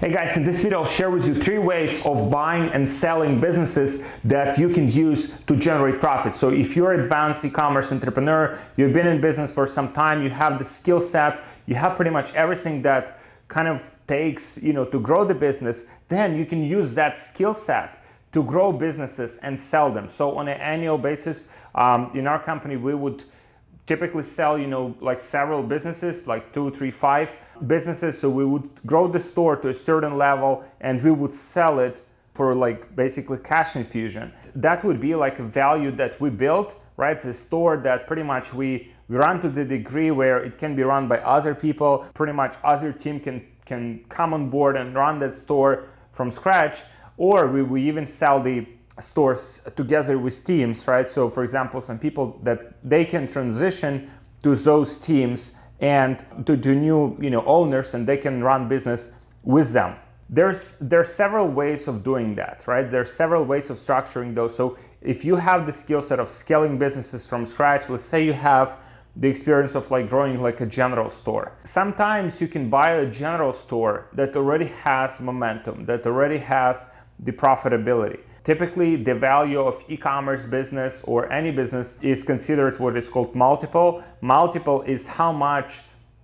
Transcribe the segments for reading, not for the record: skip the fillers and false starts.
Hey guys, in this video I'll share with you 3 ways of buying and selling businesses that you can use to generate profit. So if you're an advanced e-commerce entrepreneur, you've been in business for some time, you have the skill set, you have pretty much everything that kind of takes, to grow the business, then you can use that skill set to grow businesses and sell them. So on an annual basis, in our company, we would typically sell, like several businesses, like 2, 3, 5 businesses. So we would grow the store to a certain level and we would sell it for like basically cash infusion. That would be like a value that we built, right? It's a store that pretty much we run to the degree where it can be run by other people. Pretty much other team can come on board and run that store from scratch, or we even sell the stores together with teams, right? So for example, some people that they can transition to those teams and to new owners, and they can run business with them. There's several ways of doing that, right? There's several ways of structuring those. So if you have the skill set of scaling businesses from scratch, let's say you have the experience of like growing like a general store. Sometimes you can buy a general store that already has momentum, that already has the profitability. Typically, the value of e-commerce business or any business is considered what is called multiple. Multiple is how much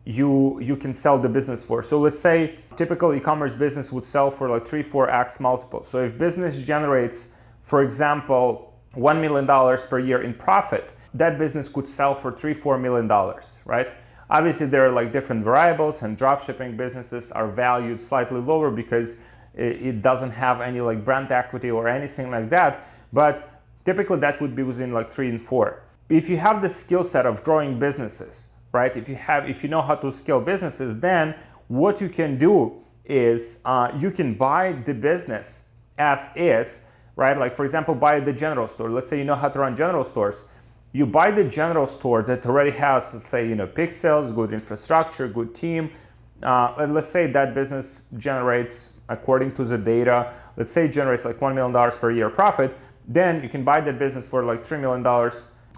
you can sell the business for. So let's say typical e-commerce business would sell for like 3-4x multiple. So if business generates, for example, $1 million per year in profit, that business could sell for $3-4 million, right? Obviously, there are like different variables, and dropshipping businesses are valued slightly lower because it doesn't have any like brand equity or anything like that, but typically that would be within like 3 and 4. If you have the skill set of growing businesses, right? If you know how to scale businesses, then what you can do is you can buy the business as is, right? Like for example, buy the general store. Let's say you know how to run general stores. You buy the general store that already has, let's say, pick sales, good infrastructure, good team. And let's say that business generates, according to the data, let's say it generates like $1 million per year profit, then you can buy that business for like $3 million.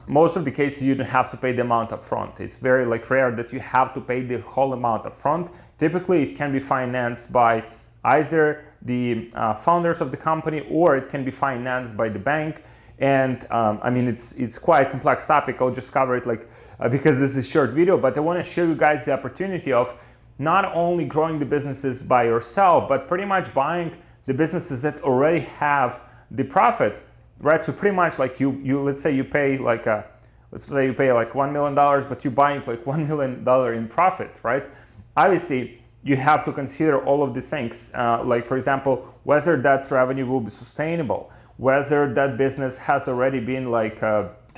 Most of the cases you don't have to pay the amount up front. It's very like rare that you have to pay the whole amount up front. Typically it can be financed by either the founders of the company, or it can be financed by the bank. And I mean, it's quite a complex topic. I'll just cover it because this is a short video, but I want to show you guys the opportunity of not only growing the businesses by yourself, but pretty much buying the businesses that already have the profit, right? So pretty much like you let's say you pay like $1 million, but you're buying like $1 million in profit, right? Obviously, you have to consider all of these things, like for example, whether that revenue will be sustainable, whether that business has already been like,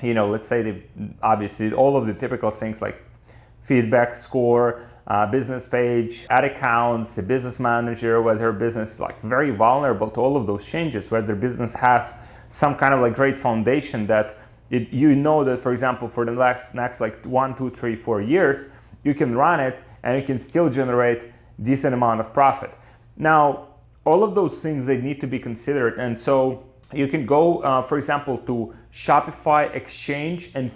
let's say obviously all of the typical things like feedback score, business page, ad accounts, the business manager, whether business is like very vulnerable to all of those changes, whether business has some kind of like great foundation that that, for example, for the next like 1, 2, 3, 4 years, you can run it and you can still generate decent amount of profit. Now, all of those things, they need to be considered. And so you can go, for example, to Shopify Exchange and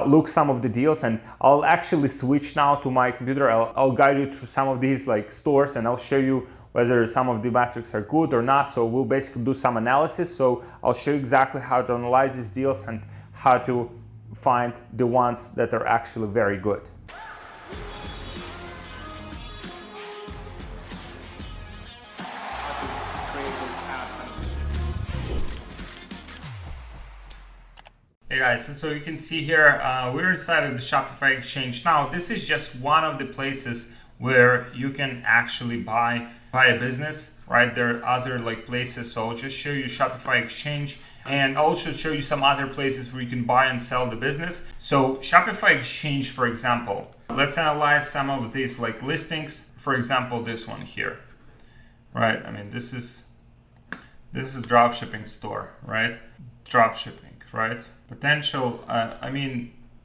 look some of the deals, and I'll actually switch now to my computer. I'll guide you through some of these like stores, and I'll show you whether some of the metrics are good or not. So we'll basically do some analysis. So I'll show you exactly how to analyze these deals and how to find the ones that are actually very good. Hey guys, and so you can see here, we're inside of the Shopify Exchange. Now, this is just one of the places where you can actually buy a business, right? There are other like places, so I'll just show you Shopify Exchange, and I'll also show you some other places where you can buy and sell the business. So Shopify Exchange, for example, let's analyze some of these like listings. For example, this one here, right? I mean, this is a dropshipping store, right? Dropshipping, right? Potential,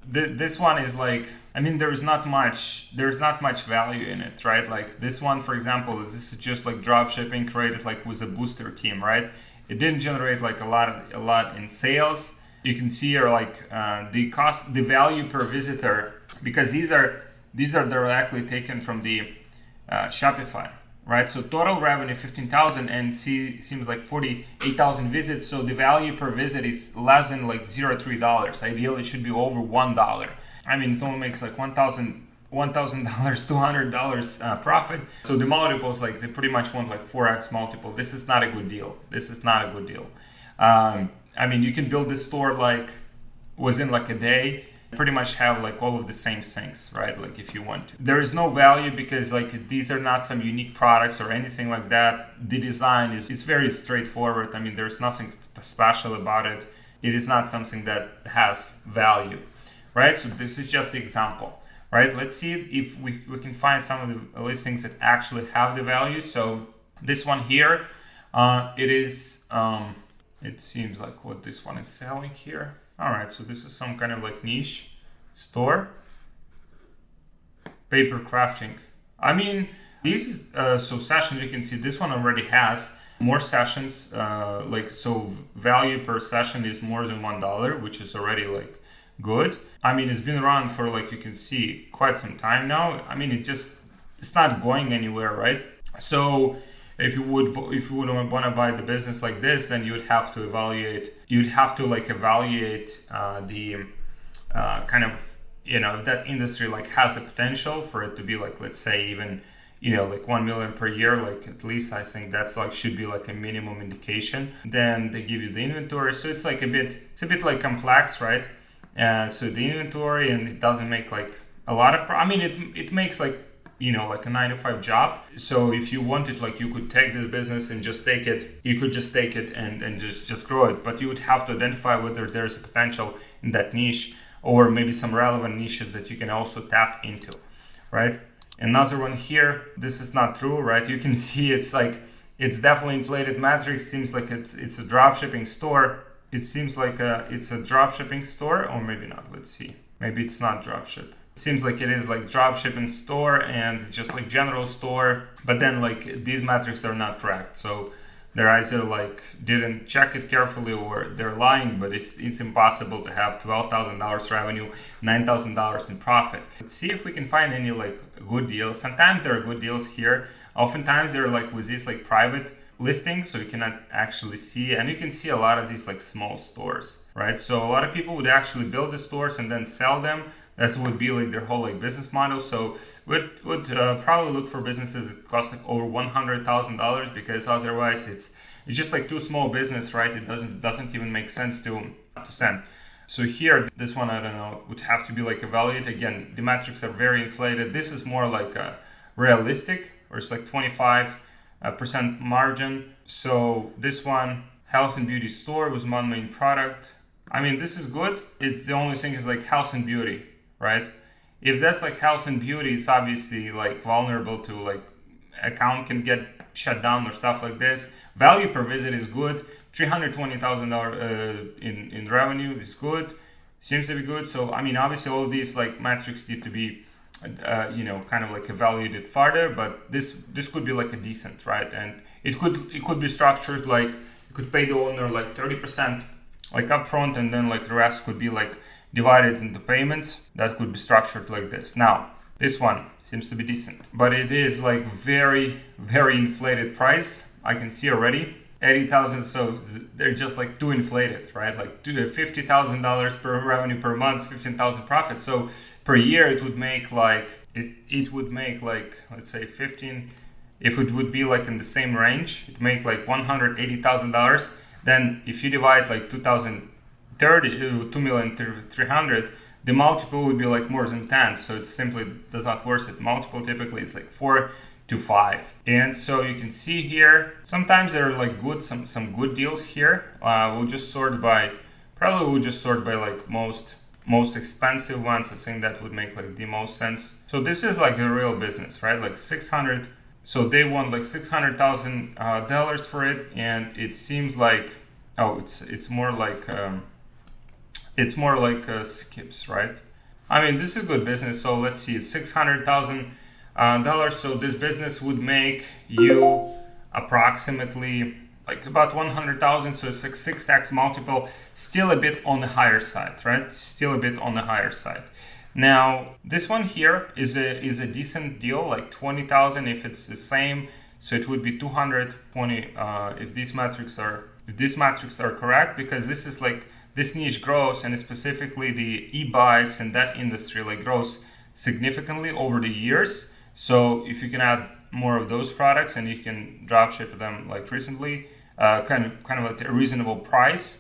this one is like, there's not much value in it, right? Like this one, for example, this is just like drop shipping created like with a booster team, right? It didn't generate like a lot in sales. You can see here like the value per visitor, because these are directly taken from the Shopify, right? So total revenue 15,000 and seems like 48,000 visits. So the value per visit is less than like $0.03. Ideally, it should be over $1. I mean, it only makes like $1,000, $200 profit. So the multiples, like they pretty much want like 4x multiple. This is not a good deal. This is not a good deal. I mean, you can build this store like within like a day, pretty much have like all of the same things, right? Like if you want to. There is no value because like these are not some unique products or anything like that. The design it's very straightforward. I mean, there's nothing special about it. It is not something that has value, right? So this is just the example, right? Let's see if we can find some of the listings that actually have the value. So this one here, it is, it seems like what this one is selling here. All right, so this is some kind of like niche store. Paper crafting. I mean, these so sessions, you can see this one already has more sessions. Like so, value per session is more than $1, which is already like good. I mean, it's been around for like you can see quite some time now. I mean, it's not going anywhere, right? So if you would want to buy the business like this, then you would have to evaluate. You'd have to like evaluate the kind of, you know, if that industry like has the potential for it to be like, let's say even, you know, like 1 million per year, like at least I think that's like should be like a minimum indication. Then they give you the inventory, so it's like a bit like complex, right? So the inventory, and it doesn't make like a lot of. I mean, it makes like, you know, like a 9-to-5 job. So if you wanted, like you could take this business and just take it, you could just take it and just grow it. But you would have to identify whether there's a potential in that niche or maybe some relevant niches that you can also tap into, right? Another one here, this is not true, right? You can see it's like, it's definitely inflated metrics. Seems like it's a drop shipping store. It seems like it's a drop shipping store, or maybe not. Let's see. Maybe it's not drop ship. Seems like it is like drop shipping store and just like general store, but then like these metrics are not correct. So they're either like didn't check it carefully or they're lying, but it's impossible to have $12,000 revenue, $9,000 in profit. Let's see if we can find any like good deals. Sometimes there are good deals here. Oftentimes they're like with these like private listings, so you cannot actually see, and you can see a lot of these like small stores, right? So a lot of people would actually build the stores and then sell them. That would be like their whole like business model. So would probably look for businesses that cost like over $100,000, because otherwise it's just like too small business, right? It doesn't even make sense to send. So here, this one, I don't know, would have to be like evaluated. Again, the metrics are very inflated. This is more like a realistic, or it's like 25% margin. So this one, health and beauty store with one main product. I mean, this is good. It's the only thing is like health and beauty, right? If that's like health and beauty, it's obviously like vulnerable to like account can get shut down or stuff like this. Value per visit is good. $320,000 in revenue is good. Seems to be good. So I mean, obviously all of these like metrics need to be you know, kind of like evaluated further, but this could be like a decent, right? And it could be structured like you could pay the owner like 30% like upfront, and then like the rest could be like divided into payments. That could be structured like this. Now, this one seems to be decent, but it is like very, very inflated price. I can see already 80,000. So they're just like too inflated, right? Like $50,000 per revenue per month, 15,000 profit. So per year it would make like, it would make like, let's say 15, if it would be like in the same range, it make like $180,000. Then if you divide like 2,300,000, the multiple would be like more than 10. So it simply does not worth it. Multiple typically is like 4 to 5. And so you can see here, sometimes there are like good, some good deals here. We'll just sort by like most expensive ones. I think that would make like the most sense. So this is like a real business, right? Like 600. So they want like $600,000 for it, and it seems like, oh, it's more like skips, right? I mean, this is good business. So let's see, it's $600,000. So this business would make you approximately like about 100,000. So it's like 6x multiple. Still a bit on the higher side, right? Still a bit on the higher side. Now, this one here is a decent deal, like 20,000 if it's the same So it would be 220 if these metrics are correct, because this is like this niche grows, and specifically the e-bikes and that industry like grows significantly over the years. So if you can add more of those products and you can drop ship them like recently, kind of at a reasonable price,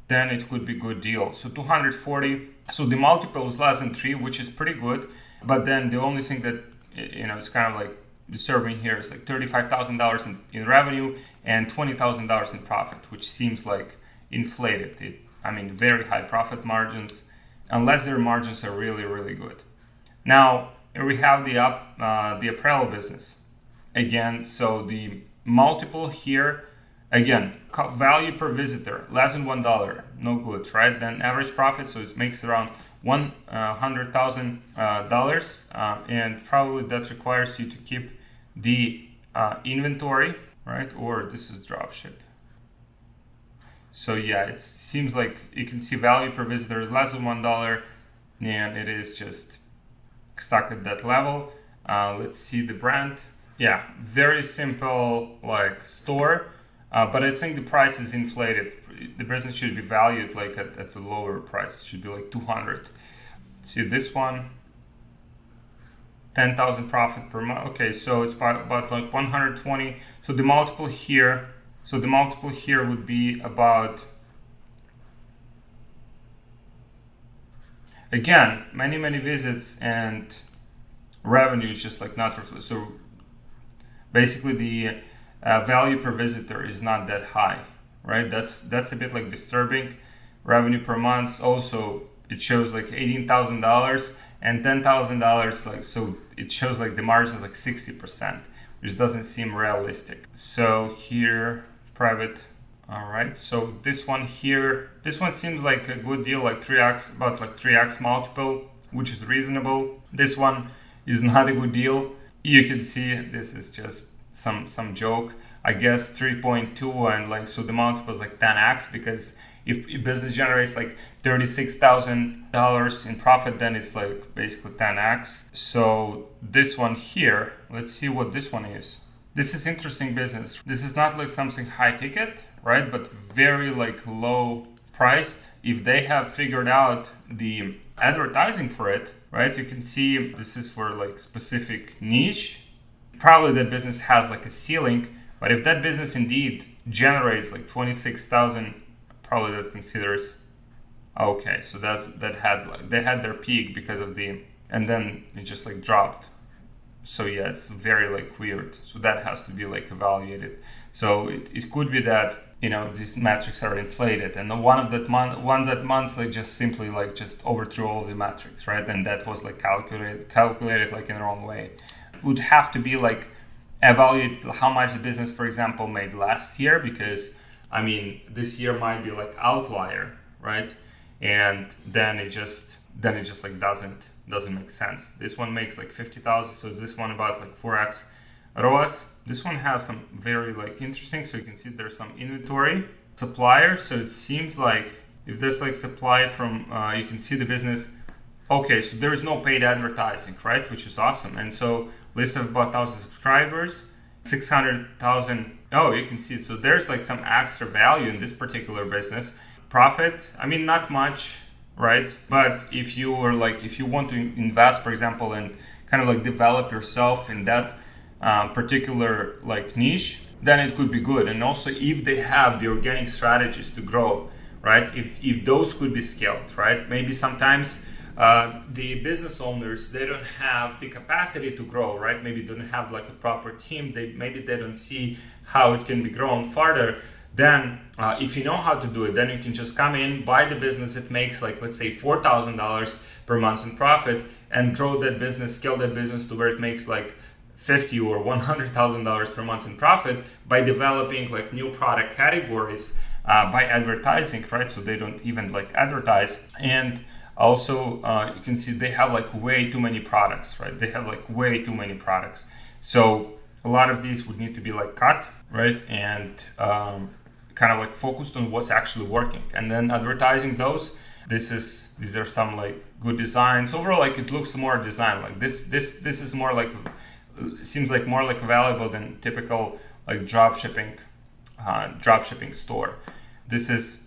then it could be a good deal. So 240. So the multiple is less than 3, which is pretty good. But then the only thing that it's kind of like disturbing here is like $35,000 in revenue and $20,000 in profit, which seems like inflated. Very high profit margins, unless their margins are really, really good. Now here we have the apparel business again. So the multiple here, again, value per visitor less than $1, no good, right? Then average profit, so it makes around $100,000, and probably that requires you to keep the inventory, right? Or this is dropship. So yeah, it seems like you can see value per visitor is less than $1, and it is just stuck at that level. Let's see the brand. Yeah, very simple like store, but I think the price is inflated. The business should be valued like at the lower price. It should be like 200. See this one, 10,000 profit per month. Okay, so it's about like 120. So the multiple here. So the multiple here would be about, again, many visits and revenue is just like not reflected. So basically the value per visitor is not that high, right? That's a bit like disturbing. Revenue per month also, it shows like $18,000 and $10,000, like, so it shows like the margin is like 60%, which doesn't seem realistic. So here, private. All right, so this one here, this one seems like a good deal, like 3x, about like 3x multiple, which is reasonable. This one is not a good deal. You can see this is just some joke. I guess 3.2, and like, so the multiple is like 10x, because if business generates like $36,000 in profit, then it's like basically 10x. So this one here, let's see what this one is. This is interesting business. This is not like something high ticket, right? But very like low priced. If they have figured out the advertising for it, right? You can see this is for like specific niche. Probably that business has like a ceiling, but if that business indeed generates like 26,000, probably that considers, okay, so they had their peak because of and then it just like dropped. So yeah, it's very like weird. So that has to be like evaluated. So it could be that, these metrics are inflated, and one that month like just simply like just overthrew all the metrics, right? And that was like calculated like in the wrong way. It would have to be like evaluate how much the business, for example, made last year, because this year might be like outlier, right? And then it just like doesn't make sense. This one makes like 50,000, so this one about like 4x ROAS. This one has some very like interesting, so you can see there's some inventory supplier. So it seems like if there's like supply from, you can see the business. Okay, so there is no paid advertising, right? Which is awesome. And so list of about 1,000 subscribers, 600,000. Oh, you can see it. So there's like some extra value in this particular business. Profit, not much, right? But if you want to invest, for example, and kind of like develop yourself in that particular like niche, then it could be good. And also if they have the organic strategies to grow, right? If those could be scaled, right? Maybe sometimes the business owners, they don't have the capacity to grow, right? Maybe they don't have like a proper team. Maybe they don't see how it can be grown further. Then if you know how to do it, then you can just come in, buy the business. It makes like, let's say $4,000 per month in profit, and grow that business, scale that business to where it makes like $50,000 or $100,000 per month in profit by developing like new product categories, by advertising, right? So they don't even like advertise. And also you can see they have like way too many products, right? They have like way too many products. So a lot of these would need to be like cut, right? And kind of like focused on what's actually working, and then advertising those. These are some like good designs overall. Like it looks more design like this is more like seems like more like valuable than typical like drop shipping store. This is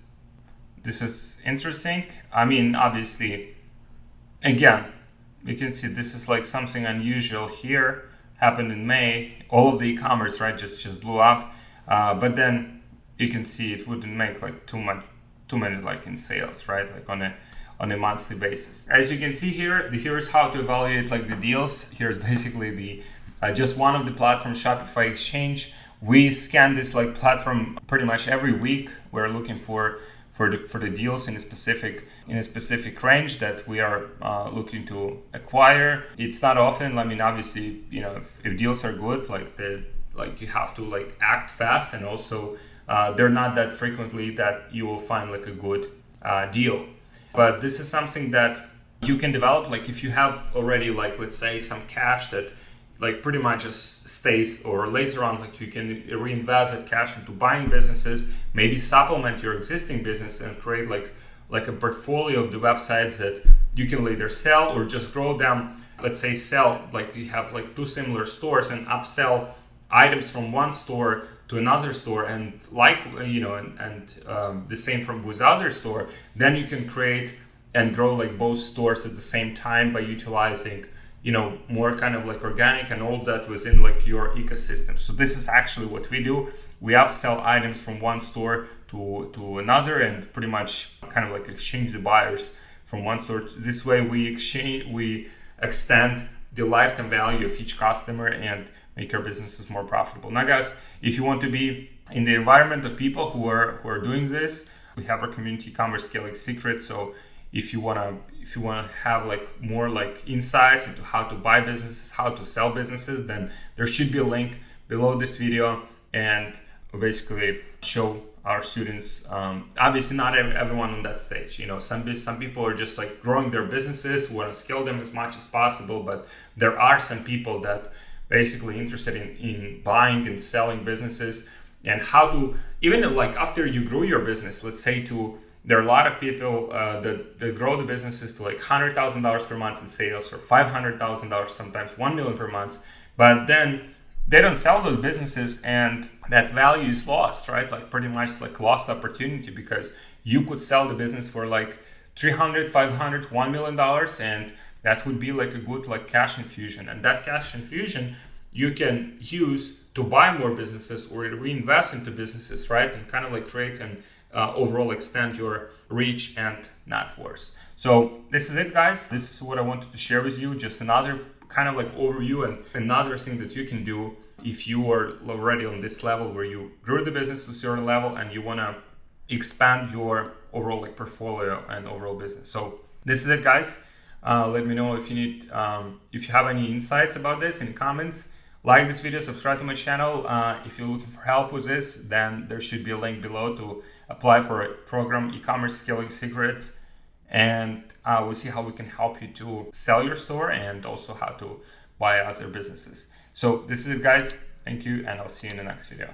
interesting. I mean, obviously, again, you can see this is like something unusual here. Happened in May. All of the e-commerce, right, just blew up. But then you can see it wouldn't make like too many like in sales, right? Like on a monthly basis. As you can see here, here's how to evaluate like the deals. Here's basically the just one of the platforms, Shopify Exchange. We scan this like platform pretty much every week. We're looking for the deals in a specific range that we are looking to acquire. It's not often. I mean, obviously, you know, if deals are good, like you have to like act fast, and also they're not that frequently that you will find like a good deal. But this is something that you can develop. Like if you have already like, let's say, some cash that like pretty much just stays or lays around, like you can reinvest that cash into buying businesses, maybe supplement your existing business and create like a portfolio of the websites that you can later sell or just grow them. Let's say sell, like you have like 2 similar stores and upsell items from one store to another store, and like, you know, and the same with other store. Then you can create and grow like both stores at the same time by utilizing, you know, more kind of like organic and all that within like your ecosystem. So this is actually what we do. We upsell items from one store to another, and pretty much kind of like exchange the buyers from one store. This way we extend the lifetime value of each customer and make our businesses more profitable. Now guys, if you want to be in the environment of people who are doing this, we have our community e-commerce scaling secrets. So if you wanna have like more like insights into how to buy businesses, how to sell businesses, then there should be a link below this video, and we'll basically show our students. Obviously not everyone on that stage, you know, some people are just like growing their businesses, want to scale them as much as possible, but there are some people that basically interested in buying and selling businesses, and how to, even like after you grow your business, let's say there are a lot of people that grow the businesses to like $100,000 per month in sales, or $500,000, sometimes $1 million per month, but then they don't sell those businesses and that value is lost, right? Like pretty much like lost opportunity, because you could sell the business for like $300, $500, $1 million, and that would be like a good like cash infusion. And that cash infusion you can use to buy more businesses or reinvest into businesses, right? And kind of like create and overall extend your reach and net worth. So this is it, guys. This is what I wanted to share with you. Just another kind of like overview and another thing that you can do if you are already on this level where you grew the business to a certain level and you want to expand your overall like portfolio and overall business. So this is it, guys. Let me know if you need, if you have any insights about this in comments. Like this video, subscribe to my channel. If you're looking for help with this, then there should be a link below to apply for a program, e-commerce scaling secrets, and we'll see how we can help you to sell your store and also how to buy other businesses. So this is it, guys. Thank you, and I'll see you in the next video.